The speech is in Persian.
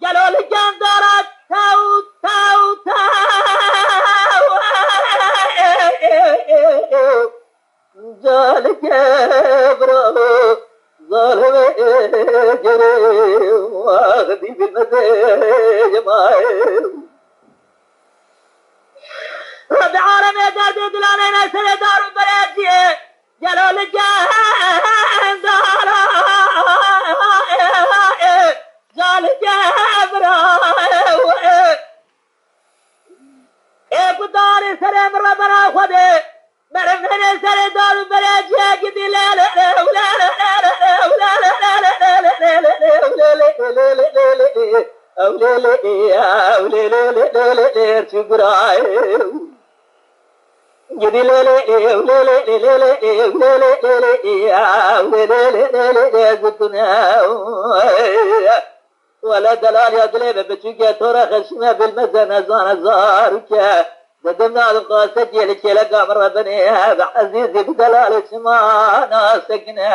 جلال جان دارد تاو تاو تاو جال جبرو ظالم جري واخدي بالمزاج ماي رب عالم دار دلاني نسل دار بريتي جلال جان دارد جال جبرو قدار سر مربنا خده مرمنا سر دار بريتي قدي لا لا لا ولا دلال يا دليل بتشوكي ترى خشمه بالمزن زان زارك قدمنا القاسة جيلك لقى مرة بني هذا عزيزي بدلال اسمانا سكنه